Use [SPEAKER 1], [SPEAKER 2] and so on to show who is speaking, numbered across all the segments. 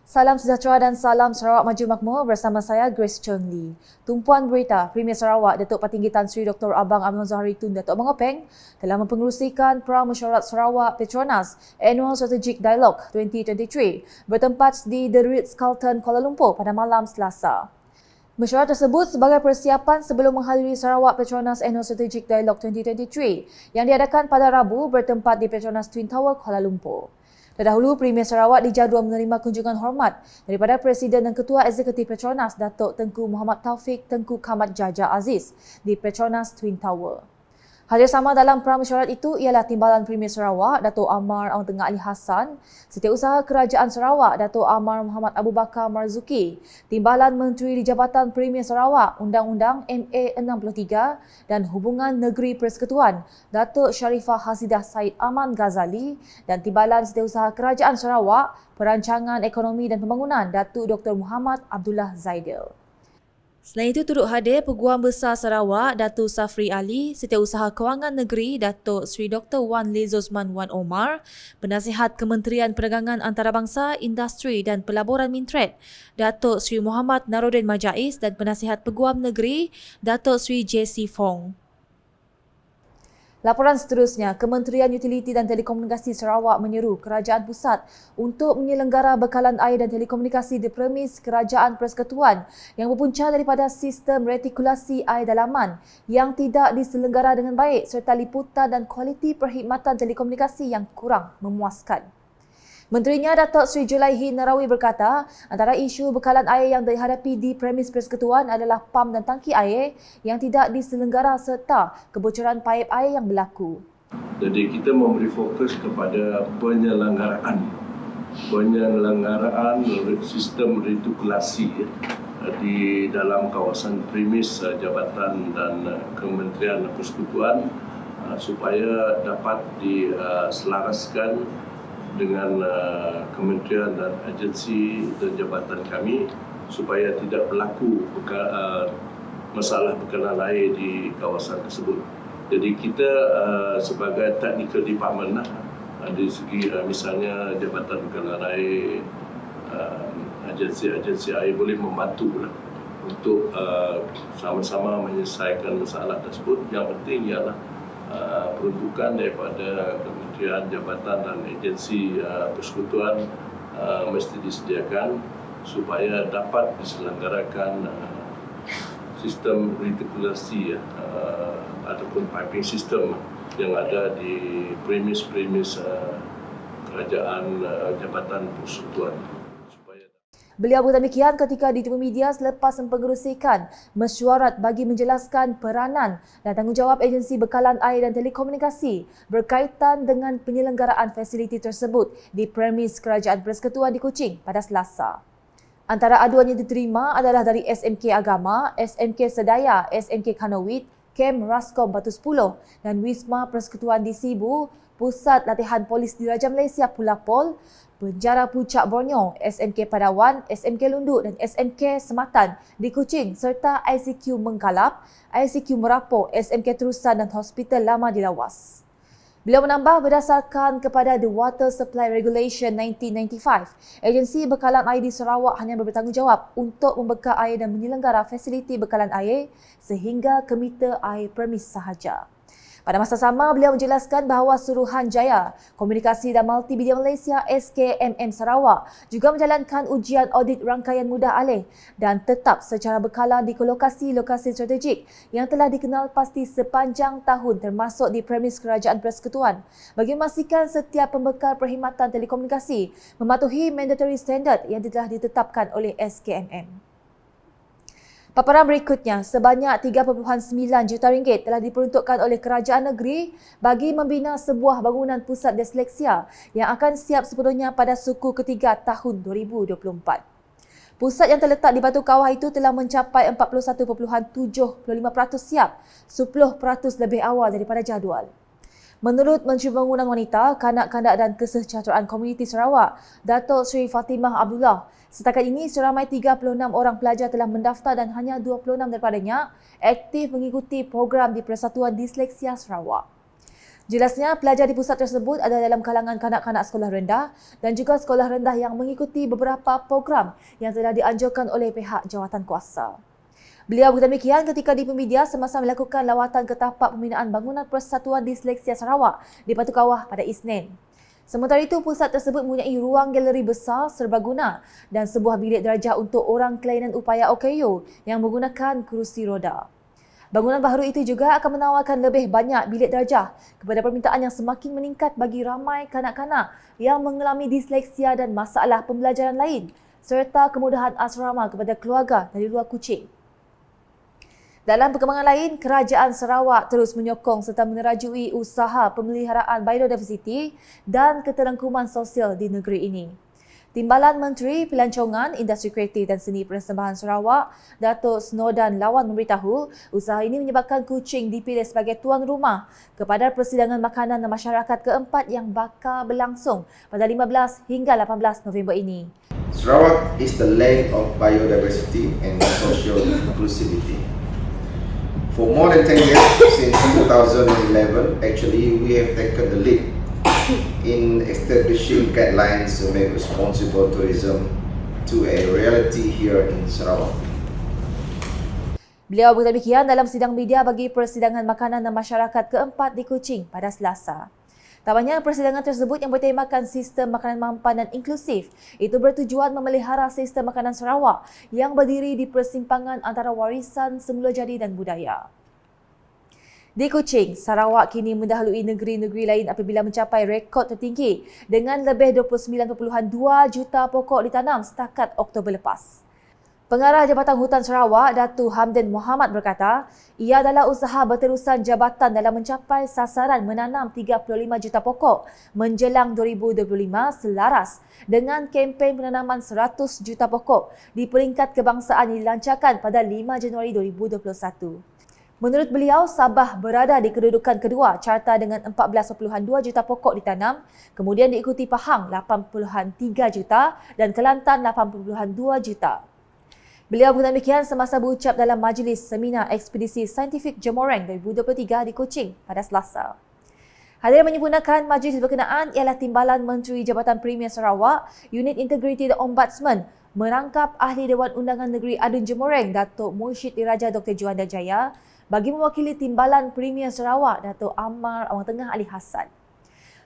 [SPEAKER 1] Salam sejahtera dan salam Sarawak Maju Makmur bersama saya Grace Cheng Lee. Tumpuan berita Premier Sarawak Datuk Petinggi Tan Sri Dr. Abang Amnon Zahari Tun Datuk Abang Openg telah mempengerusikan Pra-Mesyuarat Sarawak Petronas Annual Strategic Dialogue 2023 bertempat di The Ritz-Carlton Kuala Lumpur pada malam Selasa. Mesyuarat tersebut sebagai persiapan sebelum menghadiri Sarawak Petronas Annual Strategic Dialogue 2023 yang diadakan pada Rabu bertempat di Petronas Twin Tower Kuala Lumpur. Terdahulu, Premier Sarawak dijadual menerima kunjungan hormat daripada Presiden dan Ketua Eksekutif Petronas Datuk Tengku Muhammad Taufik Tengku Khamat Jaja Aziz di Petronas Twin Tower. Hadir sama dalam pra-mesyuarat itu ialah Timbalan Premier Sarawak Datuk Amar Awang Tengah Ali Hassan, Setiausaha Kerajaan Sarawak Datuk Amar Muhammad Abu Bakar Marzuki, Timbalan Menteri di Jabatan Premier Sarawak Undang-Undang MA 63 dan Hubungan Negeri Persekutuan Datuk Sharifah Hasidah Said Aman Ghazali dan Timbalan Setiausaha Kerajaan Sarawak Perancangan Ekonomi dan Pembangunan Datuk Dr. Muhammad Abdullah Zaidil. Selain itu turut hadir Peguam Besar Sarawak Datuk Safri Ali, Setiausaha Kewangan Negeri Datuk Sri Dr. Wan Lezosman Wan Omar, Penasihat Kementerian Perdagangan Antarabangsa, Industri dan Pelaburan Mintret Datuk Sri Muhammad Naruddin Majais dan Penasihat Peguam Negeri Datuk Sri JC Fong. Laporan seterusnya, Kementerian Utiliti dan Telekomunikasi Sarawak menyeru Kerajaan Pusat untuk menyelenggara bekalan air dan telekomunikasi di premis Kerajaan Persekutuan yang berpunca daripada sistem retikulasi air dalaman yang tidak diselenggara dengan baik serta liputan dan kualiti perkhidmatan telekomunikasi yang kurang memuaskan. Menterinya Datuk Sri Julaihi Narawi berkata, antara isu bekalan air yang dihadapi di premis persekutuan adalah pam dan tangki air yang tidak diselenggara serta kebocoran paip air yang berlaku.
[SPEAKER 2] Jadi kita memberi fokus kepada penyelenggaraan sistem retikulasi di dalam kawasan premis Jabatan dan Kementerian Persekutuan supaya dapat diselaraskan dengan kementerian dan agensi dan jabatan kami supaya tidak berlaku masalah bekalan air di kawasan tersebut. Jadi kita sebagai technical department dari segi misalnya jabatan bekalan air, agensi-agensi air boleh membantu untuk sama-sama menyelesaikan masalah tersebut. Yang penting ialah peruntukan daripada kementerian, jabatan dan agensi persekutuan mesti disediakan supaya dapat diselenggarakan sistem retikulasi ataupun piping system yang ada di premis-premis kerajaan, jabatan persekutuan.
[SPEAKER 1] Beliau berdemikian ketika ditemu media selepas mempengerusikan mesyuarat bagi menjelaskan peranan dan tanggungjawab agensi bekalan air dan telekomunikasi berkaitan dengan penyelenggaraan fasiliti tersebut di premis Kerajaan Persekutuan di Kuching pada Selasa. Antara aduan yang diterima adalah dari SMK Agama, SMK Sedaya, SMK Kanowit, Kem Raskom Batu 10 dan Wisma Persekutuan di Sibu, Pusat Latihan Polis Diraja Malaysia Pulapol, Penjara Puncak Borneo, SMK Padawan, SMK Lunduk dan SMK Sematan di Kuching serta ICQ Mengkalap, ICQ Merapo, SMK Terusan dan Hospital Lama di Lawas. Beliau menambah berdasarkan kepada The Water Supply Regulation 1995, agensi bekalan air di Sarawak hanya bertanggungjawab untuk membekal air dan menyelenggara fasiliti bekalan air sehingga ke meter air permis sahaja. Pada masa sama, beliau menjelaskan bahawa Suruhanjaya Komunikasi dan Multimedia Malaysia SKMM Sarawak juga menjalankan ujian audit rangkaian mudah alih dan tetap secara berkala di lokasi-lokasi strategik yang telah dikenal pasti sepanjang tahun termasuk di premis Kerajaan Persekutuan bagi memastikan setiap pembekal perkhidmatan telekomunikasi mematuhi mandatory standard yang telah ditetapkan oleh SKMM. Paparan berikutnya, sebanyak 3.9 juta ringgit telah diperuntukkan oleh kerajaan negeri bagi membina sebuah bangunan pusat disleksia yang akan siap sepenuhnya pada suku ketiga tahun 2024. Pusat yang terletak di Batu Kawah itu telah mencapai 41.75% siap, 10% lebih awal daripada jadual. Menurut Menteri Pembangunan Wanita, Kanak-kanak dan Kesejahteraan Komuniti Sarawak, Datuk Sri Fatimah Abdullah, setakat ini seramai 36 orang pelajar telah mendaftar dan hanya 26 daripadanya aktif mengikuti program di Persatuan Disleksia Sarawak. Jelasnya, pelajar di pusat tersebut adalah dalam kalangan kanak-kanak sekolah rendah dan juga sekolah rendah yang mengikuti beberapa program yang telah dianjurkan oleh pihak jawatankuasa. Beliau berkata demikian ketika di Pemedia semasa melakukan lawatan ke tapak pembinaan bangunan Persatuan Disleksia Sarawak di Batu Kawah pada Isnin. Sementara itu, pusat tersebut mempunyai ruang galeri besar serbaguna dan sebuah bilik darjah untuk orang kelainan upaya OKU yang menggunakan kerusi roda. Bangunan baru itu juga akan menawarkan lebih banyak bilik darjah kepada permintaan yang semakin meningkat bagi ramai kanak-kanak yang mengalami disleksia dan masalah pembelajaran lain serta kemudahan asrama kepada keluarga dari luar Kuching. Dalam perkembangan lain, Kerajaan Sarawak terus menyokong serta menerajui usaha pemeliharaan biodiversiti dan keterangkuman sosial di negeri ini. Timbalan Menteri Pelancongan, Industri Kreatif dan Seni Persembahan Sarawak, Datuk Snodan Lawan memberitahu usaha ini menyebabkan Kuching dipilih sebagai tuan rumah kepada Persidangan Makanan dan Masyarakat keempat yang bakal berlangsung pada 15 hingga 18 November ini.
[SPEAKER 3] Sarawak is the land of biodiversity and social inclusivity. For more than 10 years, since 2011, actually we have taken the lead in establishing guidelines to make responsible tourism to a reality here in Sarawak.
[SPEAKER 1] Beliau berkata demikian dalam sidang media bagi Persidangan Makanan dan Masyarakat keempat di Kuching pada Selasa. Tambahnya, persidangan tersebut yang bertemakan sistem makanan mampan dan inklusif itu bertujuan memelihara sistem makanan Sarawak yang berdiri di persimpangan antara warisan semula jadi dan budaya. Di Kuching, Sarawak kini mendahului negeri-negeri lain apabila mencapai rekod tertinggi dengan lebih 29.2 juta pokok ditanam setakat Oktober lepas. Pengarah Jabatan Hutan Sarawak, Datuk Hamdan Mohamad berkata, ia adalah usaha berterusan jabatan dalam mencapai sasaran menanam 35 juta pokok menjelang 2025 selaras dengan kempen penanaman 100 juta pokok di peringkat kebangsaan yang dilancarkan pada 5 Januari 2021. Menurut beliau, Sabah berada di kedudukan kedua carta dengan 14.2 juta pokok ditanam, kemudian diikuti Pahang 8.3 juta dan Kelantan 8.2 juta. Beliau berkata demikian semasa berucap dalam majlis seminar ekspedisi saintifik Jemoreng 2023 di Kuching pada Selasa. Hadirin menyempurnakan majlis berkenaan ialah Timbalan Menteri Jabatan Premier Sarawak, Unit Integriti dan Ombudsman, merangkap Ahli Dewan Undangan Negeri Adun Jemoreng, Datuk Mursyid Diraja Dr. Juanda Jaya, bagi mewakili Timbalan Premier Sarawak, Datuk Amar Awang Tengah Ali Hassan.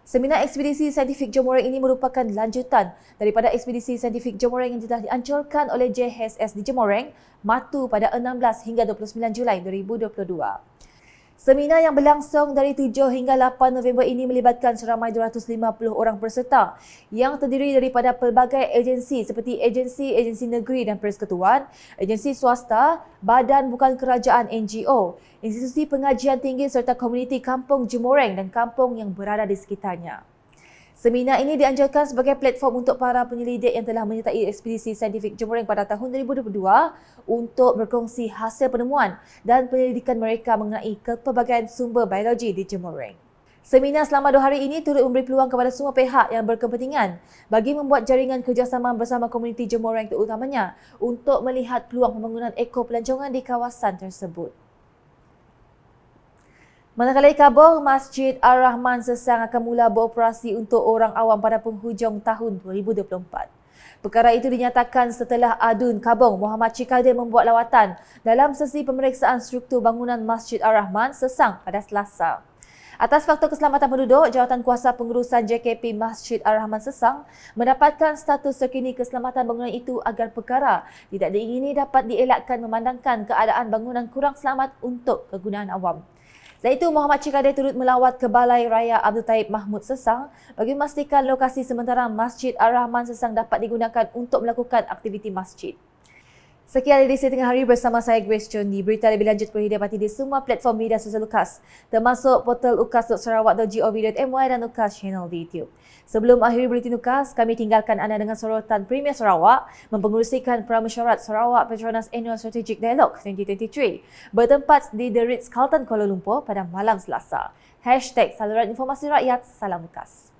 [SPEAKER 1] Seminar ekspedisi saintifik Jemoreng ini merupakan lanjutan daripada ekspedisi saintifik Jemoreng yang telah dianjurkan oleh JHSS di Jemoreng, Matu pada 16 hingga 29 Julai 2022. Seminar yang berlangsung dari 7 hingga 8 November ini melibatkan seramai 250 orang peserta yang terdiri daripada pelbagai agensi seperti agensi negeri dan persekutuan, agensi swasta, badan bukan kerajaan NGO, institusi pengajian tinggi serta komuniti kampung Jemoreng dan kampung yang berada di sekitarnya. Seminar ini dianjurkan sebagai platform untuk para penyelidik yang telah menyertai ekspedisi saintifik Jemoreng pada tahun 2022 untuk berkongsi hasil penemuan dan penyelidikan mereka mengenai kepelbagaian sumber biologi di Jemoreng. Seminar selama 2 hari ini turut memberi peluang kepada semua pihak yang berkepentingan bagi membuat jaringan kerjasama bersama komuniti Jemoreng terutamanya untuk melihat peluang pembangunan ekopelancongan di kawasan tersebut. Manakala di Kabul, Masjid Ar-Rahman Sesang akan mula beroperasi untuk orang awam pada penghujung tahun 2024. Perkara itu dinyatakan setelah Adun Kabul Muhammad Cikadir membuat lawatan dalam sesi pemeriksaan struktur bangunan Masjid Ar-Rahman Sesang pada Selasa. Atas faktor keselamatan penduduk, Jawatankuasa Pengurusan JKP Masjid Ar-Rahman Sesang mendapatkan status terkini keselamatan bangunan itu agar perkara tidak diingini dapat dielakkan memandangkan keadaan bangunan kurang selamat untuk kegunaan awam. Selain itu, Muhammad Cikadir turut melawat ke Balai Raya Abdul Taib Mahmud Sesang bagi memastikan lokasi sementara Masjid Ar-Rahman Sesang dapat digunakan untuk melakukan aktiviti masjid. Sekian edisi tengah hari bersama saya Grace Chondi. Berita lebih lanjut boleh didapati di semua platform media sosial UKAS, termasuk portal ukas.sarawak.gov.my dan UKAS channel di YouTube. Sebelum akhiri buletin UKAS, kami tinggalkan anda dengan sorotan Premier Sarawak mempengerusikan Pramesyuarat Sarawak Petronas Annual Strategic Dialogue 2023 bertempat di The Ritz-Carlton Kuala Lumpur pada malam Selasa. #Saluran Informasi Rakyat, Salam UKAS.